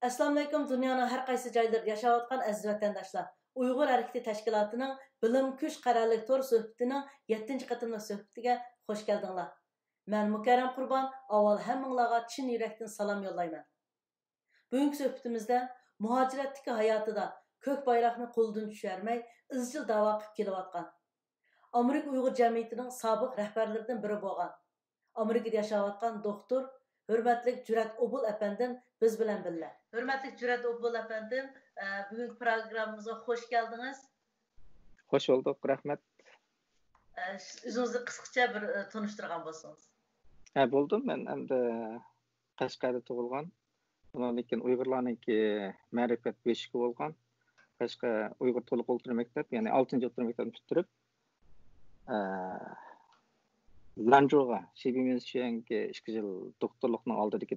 Assalamu alaykum, dunyoning har qaysi joylarida yashayotgan aziz vatandoshlar. Uyg'ur harakati tashkilotining Bilim kuch qarorlik to'r suhbatining 7-qatimli suhbatiga xush keldinglar. Men Mukarram Qurbon, avval hammanglarga chin yurakdan salom yo'llayman. Bugungi suhbatimizda muhojiratdagi hayotida ko'k bayroqni qo'ldan tushirmay izchil da'vo qilib kelayotgan Amerika Uyg'ur jamiyatining sobiq rahbarlaridan biri bo'lgan Amerikada yashayotgan doktor hürmetlik Cüret Obul efendim biz bilen birle. Hürmetlik Cüret Obul efendim, bugünkü programımıza hoş geldiniz. Hoş bulduk, rahmet. Özünüzü kısaca bir tanıştırgan bolsanız. Buldum, ben hem de Qashqarda tug'ilgan. Lekin Uyg'urlarniki ma'rifat beshigi bo'lgan. Qashqa Uyg'ur to'liq o'rta maktab, ya'ni 6-o'rta maktabni bitirib, Lanjoga Şebimiz şenki 2 yıl doktorluqning oldidagi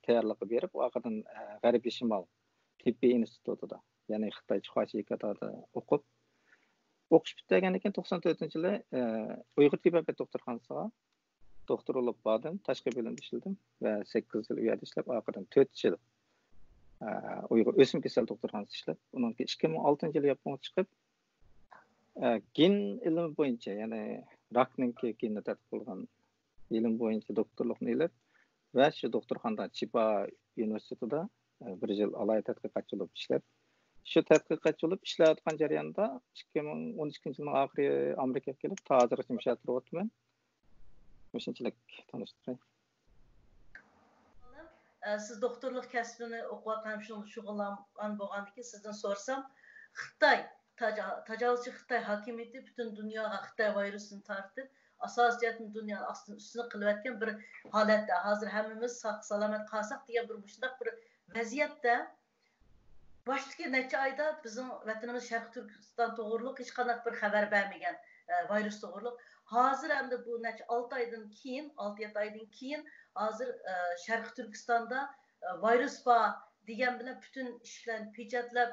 tayyorlik berib, oxirdan G'arb Shimal tibbiy institutida, ya'ni Xitoy Chixuachilikada o'qib, o'qish bitgandan keyin 94-yili Uyg'ur tibbiyot doktorxonasiga doktor bo'lib bordim, tashqi bo'limda ishladim va 8 yil u yerda ishlab, oxirdan 4 yil Uyg'ur o'sim kasal doktorxonasida ishlab, undan keyin 2006-yili Yaponiyaga chiqib, gen ilmi bo'yicha, ya'ni rakninki genini tadqiq qilgan ilm bo'yicha doktorlikni olib va shu doktorxonada Chiba universitetida 1 yil alay tadqiqotchi bo'lib ishlab, shu tadqiqotchi bo'lib ishlayotgan jarayonda 2012-yilning oxiri Amerikaga kelib, hozirgacha ishlayapman. Shunchalik tanishtiray. Siz doktorluk kasbini o'qiyotgan shug'ullangan bo'lgandan keyin sizdan so'rsam, Xitoy tajovuzchi Xitoy hokimiyati butun dunyoga Xitoy virusini tortib, asosiyatni dunyo ustini qilayotgan bir holatda, hozir hammamiz sog' salomat qolsak degan bir shunday bir vaziyatda boshqa necha oyda bizning vatanimiz Sharq Turkiston to'g'riliq hech qanday bir xabar bermagan virus to'g'riliq. Hozir endi bu necha 6 oydan keyin, 6-7 oydan keyin hozir Sharq Turkistonda virus bor degan bilan bütün ishlarni pechatlab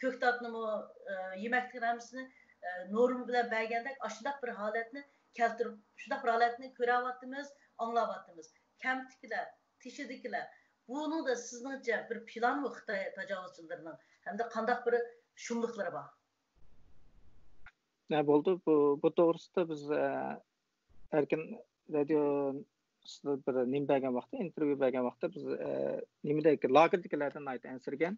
ko'ktatnimi yemaklikni hammasini norma bilan bergandek ashunday bir holatni keltirib, shunday bir holatni ko'ryapmiz, anglayapmiz. Kamtiklar, tishidikilar. Bunun da sizningcha bir plan mı Xitoy tajovuzchilarining hamda qanday bir shumliqlari bor? Ne bo'ldi? Bu to'g'risida biz erkin radio bir nim bergan vaqtda, intervyu bergan vaqtda biz nimdagi lagerdagilardan aytib ansirgan.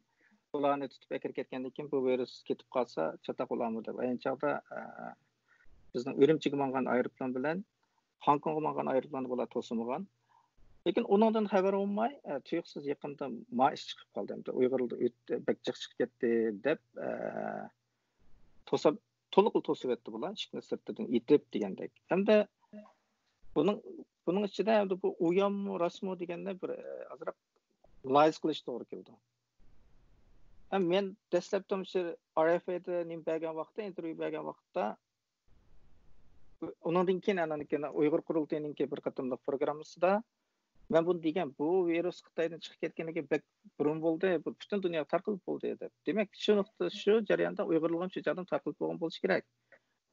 Ularni tutib akir ketgandan keyin bu virus ketib qolsa, chataq bo'larmi deb. Ayni chaqda bizning Urumchiga mangan aeroplan bilan Hong Kongga mangan aeroplan bilan to'silmagan. Lekin ondan xabar olmay, tuyuqsiz yaqinda ish chiqib qoldi. Uyg'urlar bekchiq chiqib ketdi deb to'liq to'sib etdi bular, ishni sirtidan yetib degandek. Hamda buning ichida bu uyammi, rasmo deganda bir azroq loyiz qilish to'g'ri keldi. Men dastlabdan shu RFA'da nim bergan vaqtda, intervyu bergan vaqtda undan keyin Uyg'ur qurultayining bir qatimliq programmasida men bunu degan, bu virus Xitoydan chiqib ketganiga burun bo'ldi, butun dunyoga tarqalib bo'ldi deb. Demak, shu jarayonda Uyg'urlar ham shu joydan tarqalib bo'lgan bo'lishi kerak.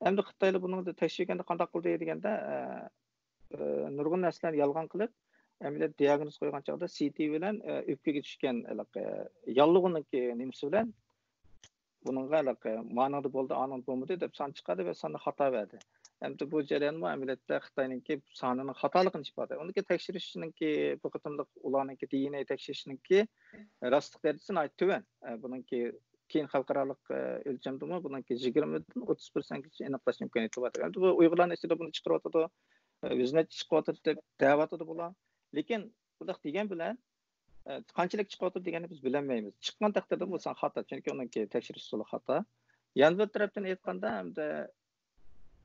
Endi Xitoylar buni tekshirganda qanday qildi deganda, nurg'un narsalar yolg'on qilib, amaliyot diagnoz qo'ygan chog'da CT bilan o'pkaga tushgan yollig'iniki nimasi bilan buningga ma'noda bo'ldi, anond bo'lmadi deb son chiqadi va sonni xato berdi. Endi bu jarayonda amaliyotda Xitoyninki sonining xatoligini isbotlaydi. Uniki tekshirishninki bu qatimliq ularninki DNA tekshirishningki rostlik darajasini aytgan. Buningki keyin xalqaroliq o'lchamdami buningki 20dan 30%gacha aniqlash imkoniyati bor. Endi bu Uyg'urlarning ichida buni chiqaryotdi, o'zini chiqyotdi deb da'vatida bular. Lekin bunday degan bilan qanchalik chiqyotdi deganini biz bilmaymiz. Chiqqan taqdirda bu xato, chunki uningki tekshirish usuli xato. Yana bir tarafdan aytganda hamda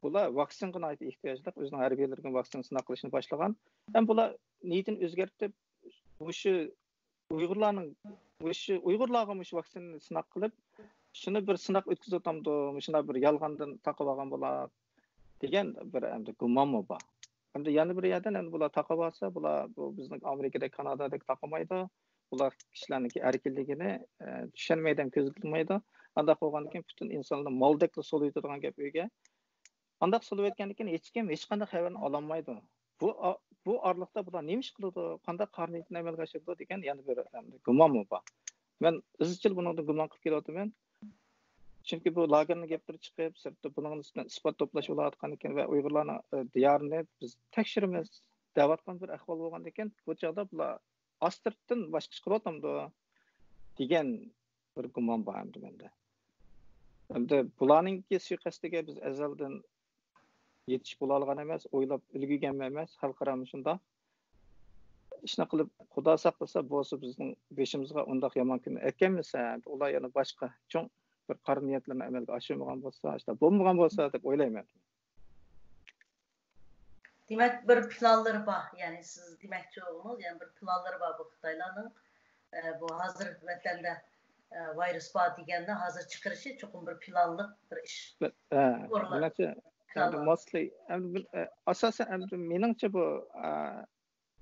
bular vaksinaga ehtiyojli, o'zining harbiylarga vaksina sinab qilishni boshlagan. Ham bular niyatini o'zgartirib, o'sha Uyg'urlarga vaksinani sinab qilib, shuni bir sinab o'tkazatamdi, shuna bir yolg'ondan taqib olgan bo'lar degan bir endi gumon bor. Hamda yana bir yerdan endi bular taqib olsa, bular bu bizning Amerikada, Kanadada taqamaydi. Bular kishilarning erkinligini tushunmaydi, ko'zlamaydi. Anda qo'ygandan keyin butun insonlar moldakli so'laydigan gap uyga Андақ сылып өткендіктен ешкім ешқандай хабарын алалмайды. Bu aralıqda bular neymiş qiladi, qanday qarniyatni amalga oshirdi degan yana bir gumonmi bor. Men izchil buningda gumon qilib kelyapman. Chunki bu lagerni gaplar chiqib, sirtda buning ustidan isbot to'plash bo'layotgan ekan va Uyg'urlarning diyorini biz tekshiramiz deyotgan bir ahvol bo'lgan ekan, bu chog'da bular astirtdan boshqa ish qilyapti degan bir gumon bor endi menda. Endi bularningki suiqasdiga biz azaldan yetish bo'la olgan emas, o'ylab ulgurgan emas, xalqaro shunda. Ishni qilib Xudo saqlasa bo'lsa bizning beshimizga undaq yomon kun etganmisa, ular yana boshqa cho'ng bir qora niyatlarni amalga oshirmagan bo'lsa, işte bo'lmagan bo'lsa deb o'ylayman. Demek bir planları var. Yani siz demekçi olduğunuz, yani bir planları var bu Xitaylarning. Bu hazır vatanda virus var deganda hazır chiqarishi cho'qim bir planlı bir ish. Mostly asosan meningcha bu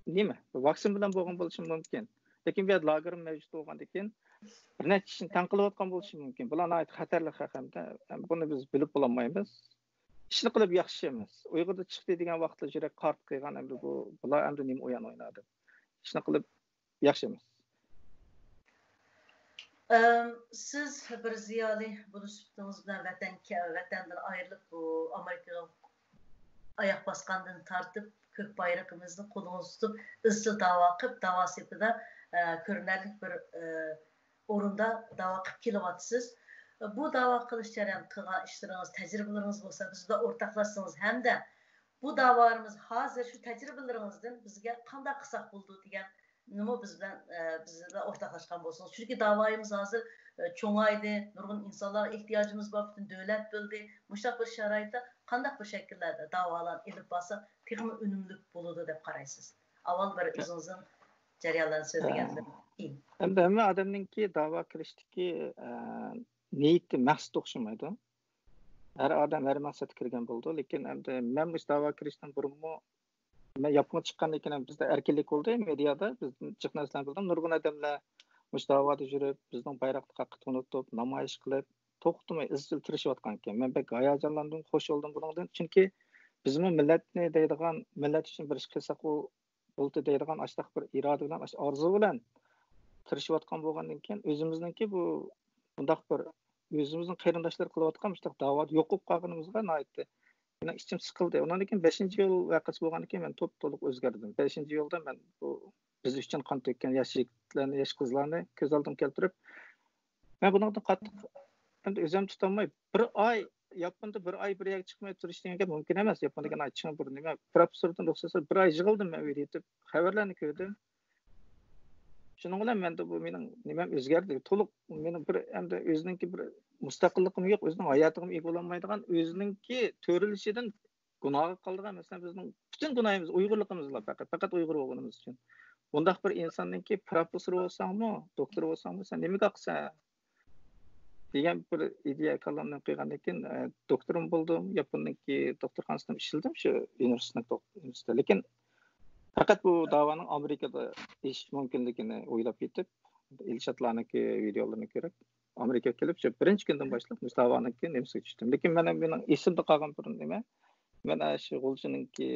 nima? Vaksin bilan bo'lgan bo'lishi mumkin. Lekin bu lager mavjud bo'lgan ekan, bir necha ishni tanqilayotgan bo'lishi mumkin. Bular nihoyat xatarli hamda buni biz bilib bo'lmaymiz. İşini qilib yaxshi emas. Uyg'urda chiqdi degan vaqtda jurak qart qilgan endi bular endi nima o'yin o'ynadi. İşini qilib yaxshi emas. Siz bir ziyoli bo'lishibdingiz bilan vatandan ayrilib bu Amerikaga oyoq bosgandan tortib ko'k bayrog'imizni qo'lingizda tutib izchil da'vo qilib, da'vo sepida ko'rinarli bir o'rinda da'vo qilib kelyapsiz. Bu dava qilish jarayon qilgan ishlaringiz, tajribalarınız bo'lsa bizga o'rtoqlashsangiz hamda bu davarımız hozir shu tajribalaringizdan bizga qanday qilsak bo'ldi degan nima bizlar o'rtoqlashgan bo'lsangiz. Chunki davoyimiz hozir cho'ngaydi, nurg'un insonlar ehtiyojimiz bor, butun davlat bildi. Mushaq bir sharoitda qanday bir shakllarda davolar ilib borsa, texmi unumli bo'ladi deb qaraysiz. Avval bir o'zingizning jarayonlarni so'zlagandan keyin. Endi hamma odamningki da'vo kirishdiki niyati maqsad o'xshamaydi. Har odam har maqsadga kirgan bo'ldi, lekin endi men bu da'vo kirishdan burunmi men Yaponga chiqqandan keyin bizda erkinlik bo'ldi mediada, biz jiq narsalarni bildim. Nurg'un odamlar bu da'voda yurib, bizning bayroqni qaqqa unutib, namoyish qilib, to'xtamay izchil tirishayotgan ekan. Men bek hayajonlandim, xush oldum bundan. Chunki bizning millatni deydigan, millat uchun bir ish qilsak bo'ldi deydigan ashtaq bir iroda bilan, orzu bilan tirishayotgan bo'lgandan keyin o'zimizningki bu bundaq bir o'zimizning qarindoshlar qilayotgan işte da'vat yo'qib qolganimizga aytdi. Meni ichim siqildi. Undan keyin 5-yo'l vaqasi bo'lgandan keyin men to'liq o'zgardim. 5-yo'lda men bu biz uchun qon to'kkan yosh yigitlarni, yosh qizlarni ko'z oldimga keltirib, men bundan qattiq endi o'zim tutolmay bir oy Yaponda bir oy bir yerga chiqmay turish degan mumkin emas. Yaponda aytishim bir nima professordan ruxsat bir oy yig'ildim men u yerda xabarlarni ko'rdim. Şunun bilan menda bu mening nimam o'zgardi. To'liq mening bir endi o'ziningki bir mustaqilligim yo'q, o'zining hayotim ega bo'lmaydigan, o'ziningki to'rilishidan gunohga qoldigan, masalan bizning butun gunohimiz Uyg'urligimizlar faqat Uyg'ur bo'lganimiz uchun. Bundaq bir insonningki professor bo'lsangmi, doktor bo'lsangmi, sen nimaga qilsan? degan bir ideya kallamdan qo'ygandan keyin doktorim bo'ldim. Yaponningki doktorxonasida ishladim shu universitetda. Lekin faqat bu da'voning Amerikada ish mumkinligini o'ylab yetib, Elshadlarniki videolarini ko'rib, Amerikaga kelib, shu birinchi kundan boshlab da'voniki nimasiga tushdim. Lekin mening esimda qolgan bir nima, men shu G'uljininki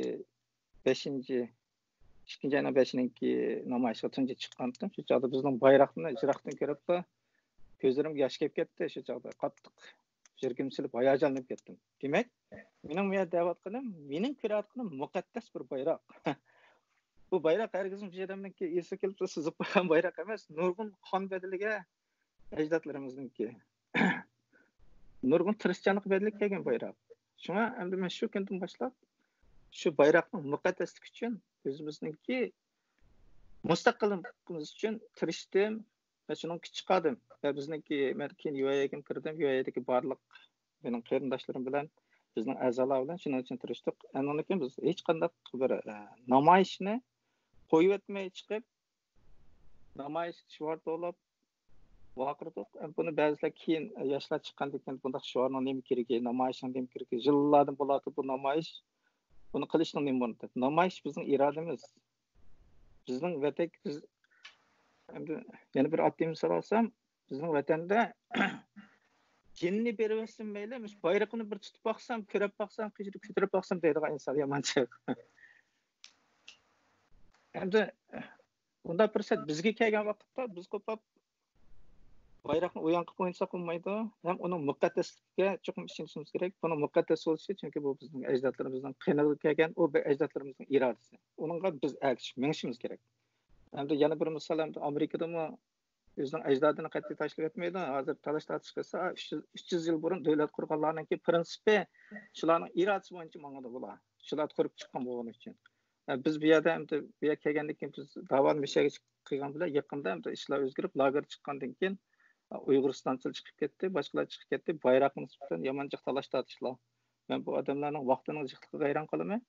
2 ayning 5-ninki namoyishga tunji chiqqandim. Shu chog'da bizning bayroqni ijroqdan ko'rib, ko'zlarimga yosh kelib ketdi. Shu chog'da qattiq yuragim silib, hayajonlanib ketdim. Demak, mening bu yerda da'vatqinim, mening ko'rayotganim muqaddas bir bayroq. Bu bayroq herkesin bir yerdanki esi kelib suzib qo'ygan bayroq emas, nurg'un qon bedeliga ajdodlarimizningki. Nurg'un tirishchanlik bedeliga kelgan bayroq. Shunga endi men shu kundan boshlab shu bayroqning muqaddasligi uchun o'zimizningki mustaqilligimiz uchun tirishdim va shuni chiqardim. Va bizningki men keyin UAEga kirdim, UAEdagi barliq mening qarindoshlarim bilan bizning a'zolar bilan shuning uchun tirishdik. Undan keyin biz hech qanday bir namoyishni qo'yib etmay chiqib namoyish shior to'lab vaqirdik. Buni ba'zilar keyin yoshlar chiqqandan keyin bunday shiorni nima keragi, namoyishning nima keragi, yillardan bo'ladi bu namoyish. Buni qilishning nima bo'ladi? Namoyish bizning irodamiz. Bizning vatan biz endi yana bir oddiy misol olsam, bizning vatanda Genini beribetsin meyle, bayrağını bir tutup baksam, körep baksam, kötürüp baksam deydiğin insan yamançık. Hem de bunda fırsat bizge kelgen vaqtda biz kopap bayraqni uyan qilib o'ynasak bo'lmaydi. Ham uni muqaddaslikka chuqur ishonishimiz kerak. Buni muqaddas bo'lishi chunki bu bizning ajdodlarimizdan qiyinib kelgan u ajdodlarimizning irodasi. Uningga biz ergishib minishimiz kerak. Hamda yana bir misol ham Amerikadami o'zining ajdodini qat'iy tashlab etmaydi. Hozir talash tortish qilsa 300 yil burun davlat qurganlarning prinsipi shularning irodasi bo'yicha mangada bular. Shular qurib chiqqan bo'lgani uchun. Biz bu yerda ham bu yerga kelgandan keyin biz davom mishaga qilgan bilan yaqinda ham ishlar o'zgarib lager chiqqandan keyin Uyg'uristonchilar chiqib ketdi, boshqalar chiqib ketdi. Bayroqni nisbatan yomonchiq talash tortishlar. Men bu odamlarning vaqtining jiqligiga hayron qolaman.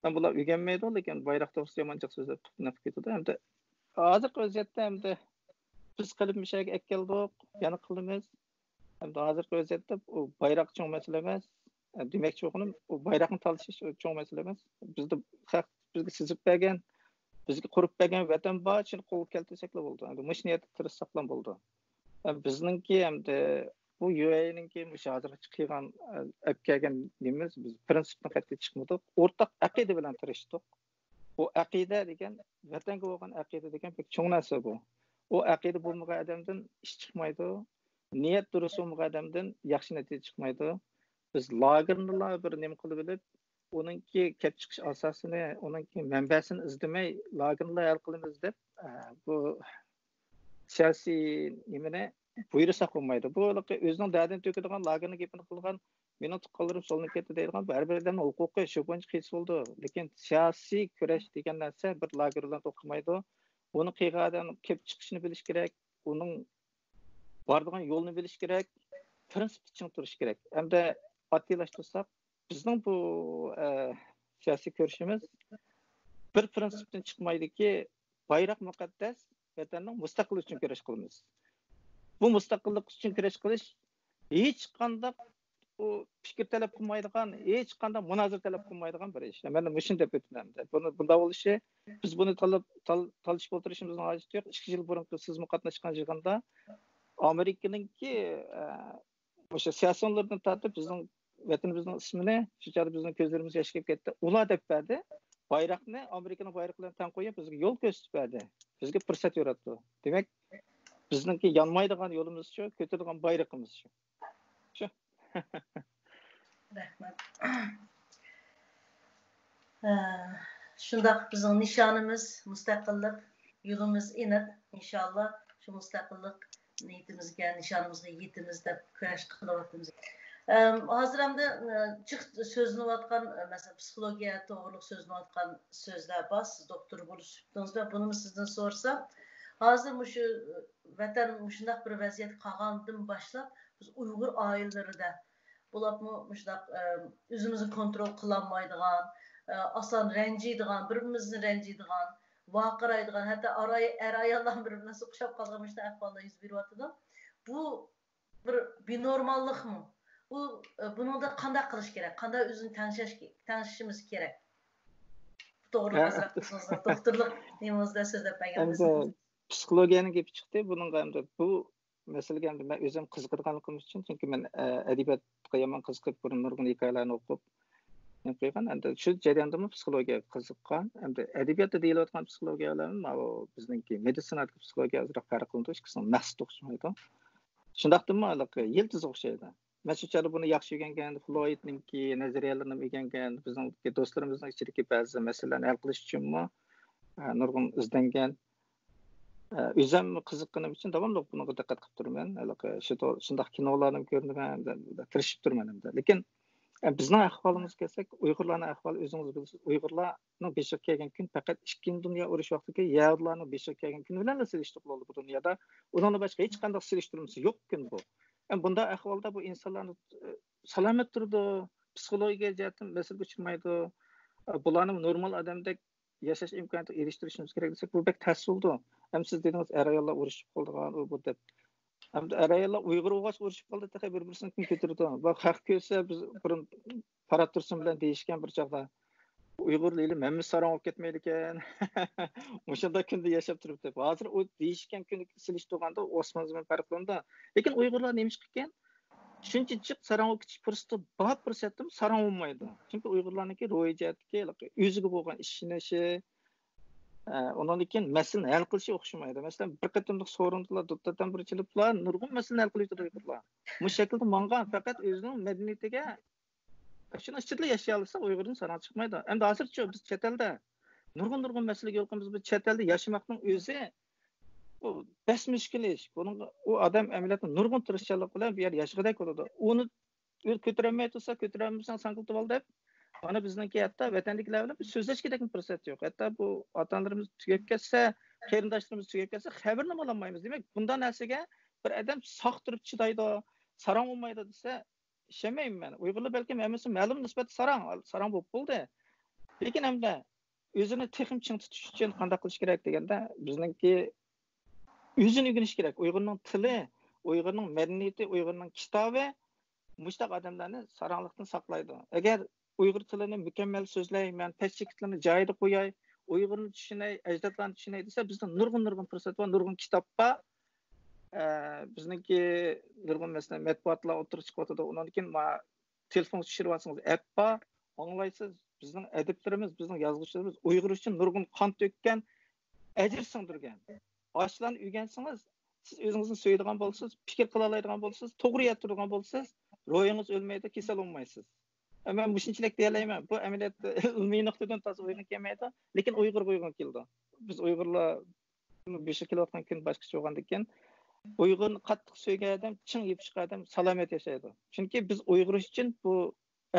Men bular o'rganmaydi, lekin bayroq to'g'risida yomonchiq so'zlab tutib ketadi. Hamda hozirgi vaziyatda hamda biz qilib mishaga keldik, yana qilamiz. Hamda hozirgi vaziyatda u bayroq cho'ng masala emas. Demakchi o'qinim, u bayroqni talashish cho'ng masala emas. Bizda xalq bizga sizib bergan, bizga qurib bergan vatan bor, shuni qo'lga keltirsaklar bo'ldi. Endi mush niyatda tirishsaq bo'ldi. Bizningki hamda bu UAE'ninki hozirga chiqgan kelgan nimiz biz prinsipni qat'iy chiqmadik. O'rtaq aqida bilan tirishdik. Bu aqida degan vatanga bo'lgan aqida degan pek cho'ng narsa bu. O aqida bo'lmagan odamdan ish chiqmaydi. Niyat durust bo'lmagan odamdan yaxshi natija chiqmaydi. Biz lagerni bir nima qilib bilib, uningki kelib chiqish asosini, uningki manbasini izlamay lagerni hal qilamiz deb bu siyosiy nimani buyursak bo'lmaydi. Bu o'zining dardini to'kadigan lagerni gapini qilgan, meni tuqqanlarim solinib ketdi deydigan baribir odamning huquqi shu bo'yicha his bo'ldi. Lekin siyosiy kurash degan narsa bir lager bilan to'xtamaydi. Uni qilgan odam kelib chiqishini bilish kerak, uning boradigan yo'lni bilish kerak, prinsip uchun turish kerak. Hamda oddiylashtirsak, bizning bu siyosiy ko'rishimiz bir prinsipdan chiqmaydiki, bayroq muqaddas, vatanning mustaqillik uchun kurash qilamiz. Bu mustaqillik uchun kurash qilish hech qanday u fikr talab qilmaydigan, hech qanday munozara talab qilmaydigan bir ish. Men shuni deb o'tdim. Bunda bo'lishi biz buni talashib o'tirishimizning hojati yo'q. 2 yil burun siz qatnashgan yig'inda Amerikaningki o'sha siyosatlardan tortib bizning vatanimizning ismini, shu chog'da bizning ko'zlarimiz yosh kelib ketdi. Ular deb berdi. Bayroqni Amerikaning bayroqi bilan tan qo'yib bizga yo'l ko'rsatib berdi. Bizga fursat yaratdi. Demak, bizningki yanmaydigan yo'limiz shu, ko'taradigan bayroqimiz shu. Shu. Rahmat. Shundaq bizning nishonimiz mustaqillik, yo'limiz aniq. Inshaalloh shu mustaqillik niyatimizga, nishonimizga yetimiz deb kurash qilyapmiz. Hozir hamda so'zlayotgan, masalan, psixologiya to'g'riliq so'zlayotgan so'zlar bor. Siz doktor bo'lishibdingiz va buni sizdan so'rasam, hozir shu vatan shundaq bir vaziyat qolgandan boshlab biz Uyg'ur oilalarida bularmi shundaq o'zimizni kontrol qilolmaydigan, oson ranjiydigan, birimizni ranjiydigan, vaqiraydigan, hatto ayollar bir-birini suqishib qolgan shunday ahvollar yuz beryapti. Bu bir binormallikmi? Buningda qanday qilish kerak? Qanday o'zini tanishishimiz kerak? To'g'ri doktorlik nimamizda so'zlab berganmiz. Psixologiyaning gapi chiqdi. Buning ham bu masalaga ham men o'zim qiziqadiganligim uchun, chunki men adabiyotga yomon qiziqib, burun nurg'un hikoyalarni o'qib qo'ygan. Endi shu jarayonda psixologiyaga qiziqqan. Endi adabiyotda deyilayotgan psixologiyalar bizningki meditsinadagi psixologiya azroq farq qiladi. Ikkisining maqsadi o'xshamaydi. Shundaqdimi, yildiz o'xshaydi. Men shu chog'da buni yaxshi o'rgangan, Floydningki nazariyalarini o'rgangan, bizning do'stlarimizning ichidagi ba'zi masalalarni hal qilish uchunmi nurg'un izlangan. O'zim qiziqqanim uchun davomli bunga diqqat qilib turman. Shundaq kinolarni ko'rdim, tirishib turman hamda. Lekin bizning ahvolimizga kelsak, Uyg'urlarning ahvoli o'zingiz bilasiz. Uyg'urlarning beshiga kelgan kun faqat 2 dunyo urush vaqtida Yahudlarning beshiga kelgan kun bilan selishtirib bo'ldi bu dunyoda. Undan boshqa hech qanday selishtirmasi yo'q kun bu. Bunda ahvolda bu insonlarni salomat turdi, psixologiya jihatdan masalaga uchmaydi. Bularni normal odamdek yashash imkoniyatiga erishtirishimiz kerak desak, bu bek ta'sir bo'ldi. Hem siz dediniz ayollar urushib qoldigan u bu deb. Hem de ayollar Uyg'ur o'g'ash urushib qoldi, taxay bir-birini kim ko'tardi. Bak haq ko'rsa biz burun Farad Tursun bilan deyishgan bir chaqda Uyg'urlar memmiz saron olib ketmaydi ekan. O'shanda kunda yashab turibdi. Hozir u deyishgan kuni silish to'g'anda Osmon bilan farq qildi. Lekin Uyg'urlar nima chiqqan? shuncha jiq sarang kichik fursatda bor fursatda sarang olmaydi. Chunki Uyg'urlarniki ro'yijatga o'ziga bo'lgan ishonishi, ondan keyin masalani hal qilishi o'xshamaydi. Masalan, bir qatimliq so'rindilar, do'ttatdan bir chiliblar, nurg'un masalani hal qilib Uyg'urlar. Bu shaklda mangan faqat o'zining madaniyatiga shuni ichida yashay olsa Uyg'urning sarang chiqmaydi. Endi hozircha biz chet elda nurg'un masalaga yo'l qo'yamiz. Bu chet elda yashamoqning o'zi bu bas mushkul ish. Buning u odam amaliyotda nurg'un tirishchilik bilan bu yer yashag'idek bo'ladi. Uni ko'tarolmay tursa, ko'tarolmasang sanqiltib ol deb, ana bizniki hatto vatandagilar bilan so'zlashgandek fursat yo'q. Hatto bu ota-onalarimiz tugab ketsa, qarindoshlarimiz tugab ketsa, xabarni ololmaymiz. Demak, bunday narsaga bir odam sog' turib chidaydi, sarang olmaydi desa, ishonmayman men. Uyg'urlar balki hammasi ma'lum nisbatda sarang bo'lib bo'ldi. Lekin hamda o'zini texim ching tutish uchun qanday qilish kerak deganda, bizningki o'zini o'rganish kerak. Uyg'urning tili, Uyg'urning madaniyati, Uyg'urning kitobi mushtaq odamlarni saranglikdan saqlaydi. Agar Uyg'ur tilini mukammal so'zlay, men tashkilotlarni joyida qo'yay, Uyg'urni tushunay, ajdodlarni tushunay desa, bizda nurg'un fursat bor, nurg'un kitob bor. Bizningki nurg'un masalan matbuotlar o'tirib chiqyotdi. Undan keyin telefon tushirib olsangiz, app bor, anglaysiz. Bizning adiblarimiz, bizning yozuvchilarimiz Uyg'ur uchun nurg'un qon to'kkan, ajr singdirgan. Ashlarni o'rgansangiz, siz o'zingizni so'yadigan bo'lsangiz, fikr qila oladigan bo'lsangiz, to'g'ri yettiradigan bo'lsangiz, ro'yingiz o'lmaydi, kasal olmaysiz. Men bu shunchalik deyalayman. Bu amaliyotda ilmiy nuqtadan to'g'ri o'yin kelmaydi, lekin Uyg'urga keldi. Biz Uyg'urlar besh kelayotgan kun boshqacha bo'lgandan keyin Uyg'urni qattiq so'ygan odam, ching yeb chiqqan odam salomat yashaydi. Chunki biz Uyg'ur uchun bu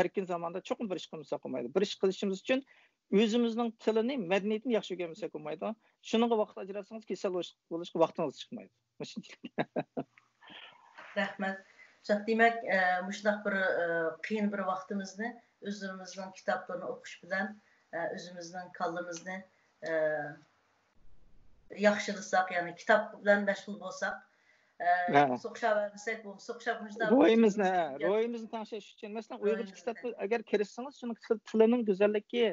erkin zamonda cho'qim bir ish qilmasa qolmaydi. Bir ish qilishimiz uchun o'zimizning tilini, madaniyatini yaxshi o'rganmasa qolmaydi. Shuningga vaqt ajratsangiz kasal bo'lishga vaqtingiz chiqmaydi. Rahmat. Demak, mushundoq bir qiyin bir vaqtimizni o'zimizning kitoblarni o'qish bilan o'zimizning kallamizni yaxshilasak, ya'ni kitob bilan mashg'ul bo'lsak, so'qshaversak, bu so'qshabimizda ro'yimizni tashlash uchun masalan Uyg'ur kitobni agar kirishsangiz, shuni tilining go'zalligi,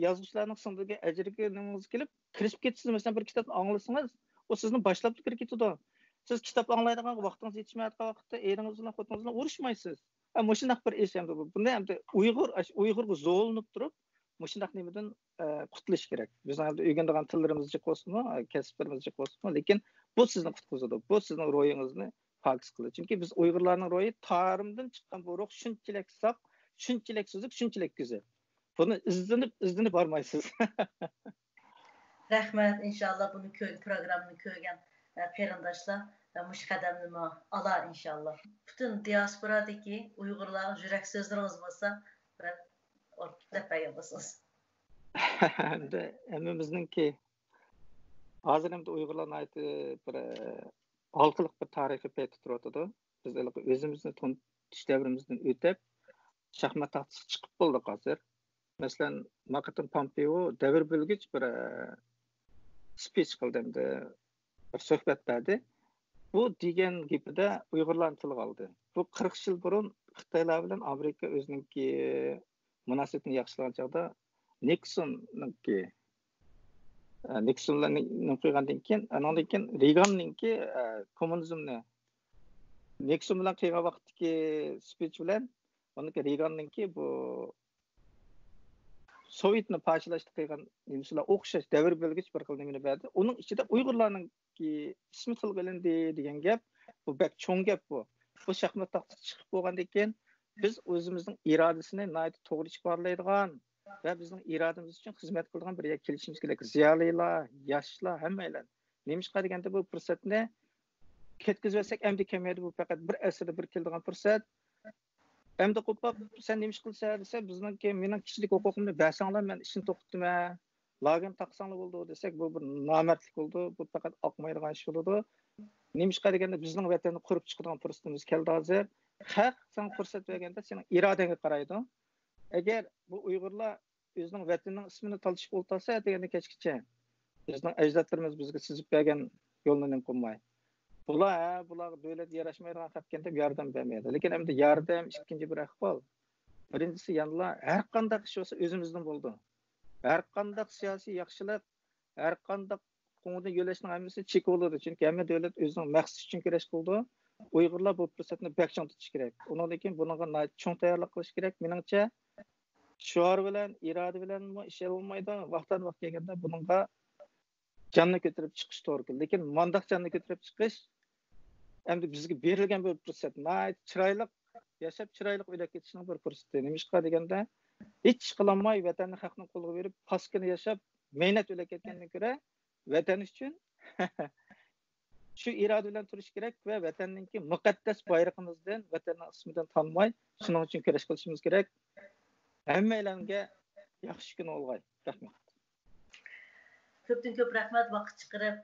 yozuvchilarning singdirgan ajriga nimangiz kelib, kirishib ketsangiz, masalan bir kitobni anglasangiz, u sizni boshlab kirib ketadi. Siz kitob anglaydigan vaqtingiz yetishmayotgan vaqtda eringiz bilan xotiningiz bilan urushmaysiz. Mushundaq bir ish hamda bu. Bunda hamda Uyg'urga zo'linib turib, mushundaq nimadan qutulish kerak. Bizning hamda o'rganadigan tillarimiz jiq bo'lsinmi, kasblarimiz jiq bo'lsinmi, lekin bu sizni qutqizadi. Bu sizning ro'yingizni pokis qiladi. Chunki biz Uyg'urlarning ro'yi tarimdan chiqqan bu ruh shunchalik saq, shunchalik suzuk, shunchalik go'zal. Buni izlanib bormaysiz. Rahmat, inshaalloh buni programmani ko'rgan qarindoshlar mush qadamni alar inshaalloh. Butun diasporadagi Uyg'urlar yurak so'zlaringiz bo'lsa, bir o'rtaklab bergan bo'lsangiz. Hammamizningki hozir ham Uyg'urlarning aytib bir xalqlik bir tarixiy payt turadi. Biz o'zimizni tuntish davrimizdan o'tib, shaxmat taxtasiga chiqib bo'ldik hozir. Masalan, Maqatim Pompeo davr bo'lgich bir speech qildimdi, bir suhbat berdi. Bu degan gapida Uyg'urlarni tilga oldi. Bu 40 yil burun Xitoylar bilan Amerika o'zininki munosabatini yaxshilagan chog'da Nixonlarning qo'ygandan keyin, andan keyin Reaganninki kommunizmni Nixon bilan qilgan vaqtdagi speech bilan oniki Reaganninki bu Sovetni parchalashni qilgan nimasilar o'xshash davr bo'lgich bir xil nimani berdi. Uning ichida Uyg'urlarningki ismi tilga olindi degan gap, bu bak cho'ng gap bu. Bu shaxmat taxtasiga chiqib bo'lgandan keyin biz o'zimizning irodasini to'g'ri chiqarlaydigan va bizning irodamiz uchun xizmat qiladigan bir yerga kelishimiz kerak. Ziyolilar, yoshlar hammalar. Nemishqa deganda bu fursatni ketkizsak, endi kelmaydi. Bu faqat bir asrda bir keladigan fursat. Endi qo'pab sen nima ish qilsa desa, bizningki mening kishilik huquqimni bersanglar, men ishni to'xtatdim. Lagin taqsanglar bo'ldi desak, bu bir nomardlik bo'ldi. Bu faqat oqmaydigan ish bo'ldi. Nima ish qilganda bizning vatanni qurib chiqadigan fursatimiz keldi hozir. Haq sen fursat berganda sening irodangga qaraydi. Agar bu Uyg'urlar o'zining vatanining ismini talishib o'ltirsa, deganda kechgacha bizning ajdodlarimiz bizga chizib bergan yo'lni qo'ymay. Bular davlat yarashmaydigan haqda yordam bermaydi. Lekin endi yordam ikkinchi bir ahvol. Birinchisi yanla har qanday ish bo'lsa o'zimizdan bo'ldi. Har qanday siyosiy yaxshilik, har qanday qo'ng'ida yo'lashning hammasi chek bo'ladi. Chunki hamma davlat o'zining maqsadi uchun kurash qildi. Uyg'urlar bu fursatni bek chong tutish kerak. Undan keyin bunga cho'ng tayyorlik qilish kerak. Meningcha shuar bilan, iroda bilan ish olmaydi. Vaqtdan vaqt kelganda bunga jonni ko'tarib chiqish to'g'ri. Lekin mandaq jonni ko'tarib chiqish endi bizga berilgan bir fursat. Chiroyli yashab, chiroyli o'ylab ketishning bir fursati. Nimishqa deganda hech qilolmay vatanni xalqning qo'liga berib, paskini yashab, mehnat o'ylab ketgandan ko'ra vatan uchun shu iroda bilan turish kerak va vatanninki muqaddas bayrog'imizdan, vatanning ismidan tanmay, shuning uchun kurash qilishimiz kerak. Hammalarga yaxshi kun olg'ay. Rahmat. Ko'pdan ko'p rahmat vaqt chiqarib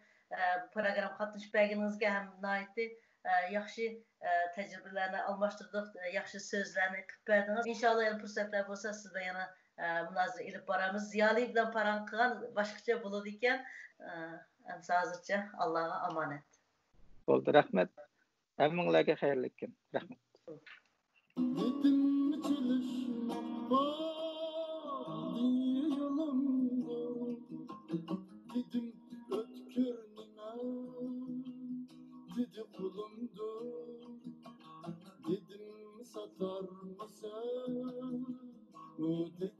program qatnashib berganingizga ham nihoyatda yaxshi tajribalarni almashtirdik, yaxshi so'zlarni qilib berdingiz. Inshaalloh yana fursatlar bo'lsa siz bilan yana munozara ilib boramiz. Ziyoli bilan parang qilgan boshqacha bo'ladi ekan. Hozircha Allohga omonat. Bo'ldi, rahmat. Hammanglarga xayrli kun. Rahmat. Dedim ötkürnüme, dedi kulumdur. Dedim satar mısın, ödet